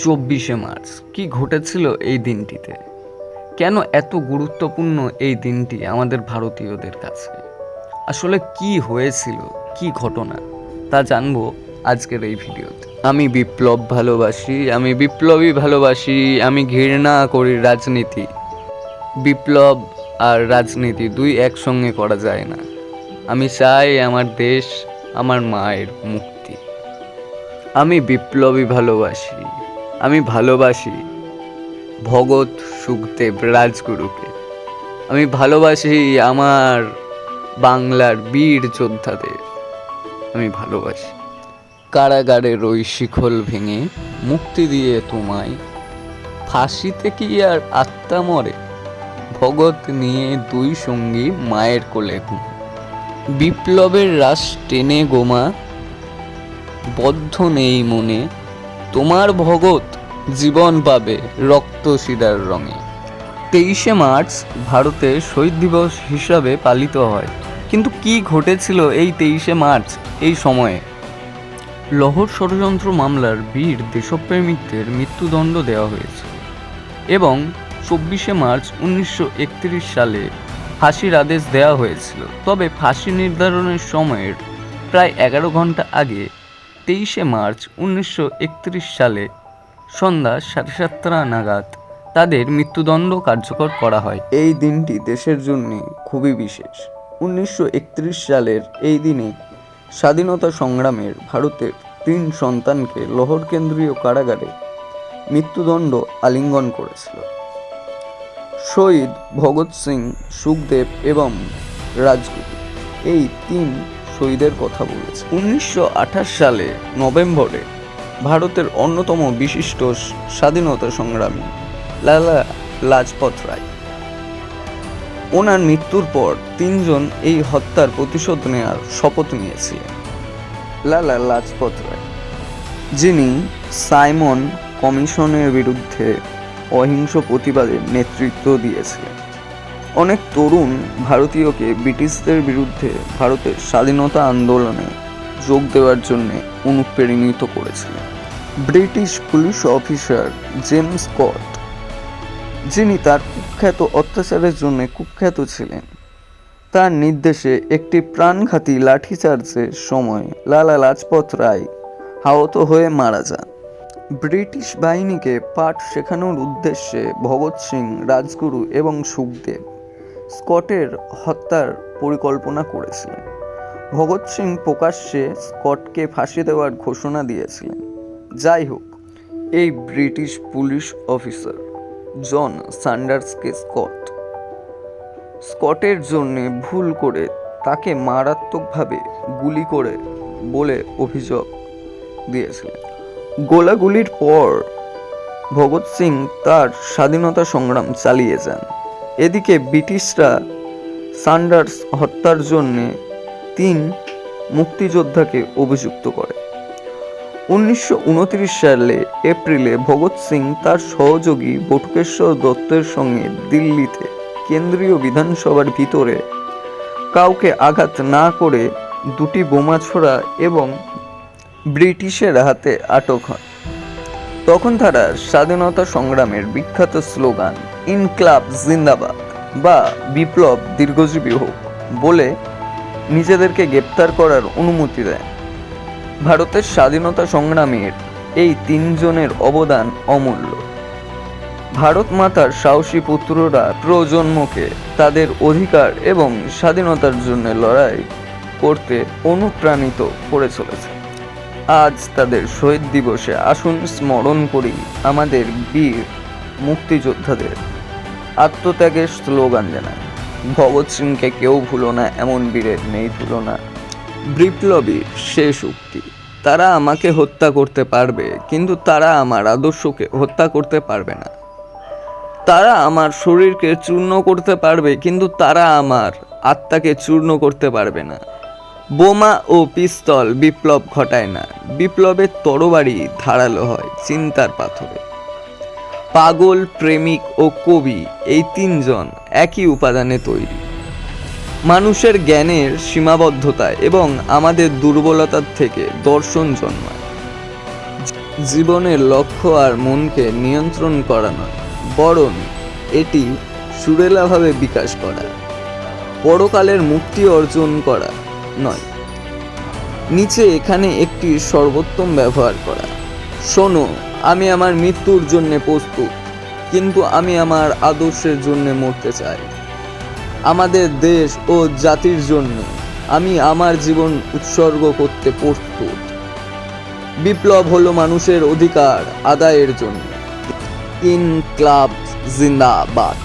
24শে March কি ঘটেছিল এই দিনটিতে? কেন এত গুরুত্বপূর্ণ এই দিনটি আমাদের ভারতীয়দের কাছে? আসলে কি হয়েছিল, কি ঘটনা, তা জানবো আজকের এই ভিডিওতে। আমি বিপ্লব ভালোবাসি, আমি বিপ্লবী ভালোবাসি, আমি ঘৃণা করি রাজনীতি। বিপ্লব আর রাজনীতি দুই একসঙ্গে করা যায় না। আমি চাই আমার দেশ, আমার মায়ের মুক্তি। আমি বিপ্লবী ভালোবাসি, আমি ভালোবাসি ভগৎ, সুখদেব, রাজগুরুকে। আমি ভালোবাসি আমার বাংলার বীর যোদ্ধাদের। আমি ভালোবাসি কারাগারের ওই শিকল ভেঙে মুক্তি দিয়ে তোমায়। ফাঁসিতে কি আর আত্মা মরে? ভগৎ নিয়ে দুই সঙ্গী মায়ের কোলে ঘুম। বিপ্লবের রাশ টেনে গোমা, বদ্ধ নেই মনে। তোমার ভগৎ জীবন পাবে রক্ত শিরার রঙে। 23শে মার্চ ভারতে শহীদ দিবস হিসাবে পালিত হয়, কিন্তু কি ঘটেছিল এই 23শে মার্চ এই সময়ে? লহর ষড়যন্ত্র মামলার বীর দেশপ্রেমিকদের মৃত্যুদণ্ড দেওয়া হয়েছিল এবং 24শে মার্চ 1931 সালে ফাঁসির আদেশ দেওয়া হয়েছিল। তবে ফাঁসি নির্ধারণের সময়ের প্রায় 11 ঘন্টা আগে 23শে মার্চ 1931 সালে সন্ধ্যা 7:30 নাগাদ তাদের মৃত্যুদণ্ড কার্যকর করা হয়। এই দিনটি দেশের জন্য খুবই বিশেষ। 1931 সালের এই দিনে স্বাধীনতা সংগ্রামের ভারতের 3 সন্তানকে লহর কেন্দ্রীয় কারাগারে মৃত্যুদণ্ড আলিঙ্গন করেছিল। শহীদ ভগৎ সিং, সুখদেব এবং রাজগুরু, এই 3 শহীদের কথা বলেছে। 1928 সালে নভেম্বরে ভারতের অন্যতম বিশিষ্ট স্বাধীনতা সংগ্রামী লালা লাজপত রায়, ওনার মৃত্যুর পর 3 জন এই হত্যার প্রতিশোধ নেওয়ার শপথ নিয়েছিলেন। লালা লাজপত রায়, যিনি সাইমন কমিশনের বিরুদ্ধে অহিংস প্রতিবাদের নেতৃত্ব দিয়েছিলেন, অনেক তরুণ ভারতীয়কে ব্রিটিশদের বিরুদ্ধে ভারতের স্বাধীনতা আন্দোলনে যোগ দেওয়ার জন্য অনুপ্রাণিত করেছিলেন। British police officer James Scott, যিনি তার কুখ্যাত অত্যাচারের জন্য কুখ্যাত ছিলেন, তার নির্দেশে একটি প্রাণঘাতী লাঠিচার্জের সময় লালা লাজপত রায় আহত হয়ে মারা যান। ব্রিটিশ বাহিনীকে পাঠ শেখানোর উদ্দেশ্যে ভগৎ সিং, রাজগুরু এবং সুখদেব স্কটের হত্যার পরিকল্পনা করেছিলেন। ভগৎ সিং প্রকাশ্যে স্কটকে ফাঁসি দেওয়ার ঘোষণা দিয়েছিলেন। যাই হোক, এই ব্রিটিশ পুলিশ অফিসার জন স্যান্ডার্সকে স্কটের জন্য ভুল করে তাকে মারাত্মকভাবে গুলি করে বলে অভিযোগ দিয়েছিলেন। গোলাগুলির পর ভগৎ সিং তার স্বাধীনতা সংগ্রাম চালিয়ে যান। এদিকে ব্রিটিশরা স্যান্ডার্স হত্যার জন্য 3 মুক্তিযোদ্ধাকে অভিযুক্ত করে। 1929 সালে এপ্রিলে ভগৎ সিং তার সহযোগী বটুকেশ্বর দত্তের সঙ্গে দিল্লিতে কেন্দ্রীয় বিধানসভার ভিতরে কাউকে আঘাত না করে 2টি বোমা ছোড়া এবং ব্রিটিশের হাতে আটক হন। তখন তারা স্বাধীনতা সংগ্রামের বিখ্যাত স্লোগান ইনকলাব জিন্দাবাদ বা বিপ্লব দীর্ঘজীবী হোক বলে নিজেদেরকে গ্রেপ্তার করার অনুমতি দেয়। ভারতের স্বাধীনতা সংগ্রামের এই 3 জনের অবদান অমূল্য। ভারত মাতার সাহসী পুত্ররা প্রজন্মকে তাদের অধিকার এবং স্বাধীনতার জন্য লড়াই করতে অনুপ্রাণিত করে চলেছে। আজ তাদের শহীদ দিবসে আসুন স্মরণ করি আমাদের বীর মুক্তিযোদ্ধাদের, আত্মত্যাগের স্লোগান জানাই। ভগৎ সিংকে কেউ ভুলো না, এমন বীরের নেই তুলনা। বিপ্লবীর শেষ উক্তি, তারা আমাকে হত্যা করতে পারবে, কিন্তু তারা আমার আদর্শকে হত্যা করতে পারবে না। তারা আমার শরীরকে চূর্ণ করতে পারবে, কিন্তু তারা আমার আত্মাকে চূর্ণ করতে পারবে না। বোমা ও পিস্তল বিপ্লব ঘটায় না, বিপ্লবের তরবারি ধারালো হয় চিন্তার পাথরে। পাগল, প্রেমিক ও কবি, এই 3 জন একই উপাদানে তৈরি। মানুষের জ্ঞানের সীমাবদ্ধতা এবং আমাদের দুর্বলতার থেকে দর্শন জন্মায়। জীবনের লক্ষ্য আর মনকে নিয়ন্ত্রণ করা নয়, বরং এটি সুরেলাভাবে বিকাশ করা। পরকালের মুক্তি অর্জন করা নয়, নিচে এখানে একটি সর্বোত্তম ব্যবহার করা। শোনো, আমি আমার মৃত্যুর জন্য প্রস্তুত, কিন্তু আমি আমার আদর্শের জন্য মরতে চাই। আমাদের দেশ ও জাতির জন্য আমি আমার জীবন উৎসর্গ করতে প্রস্তুত। বিপ্লব হলো মানুষের অধিকার আদায়ের জন্য। ইনকলাব জিন্দাবাদ।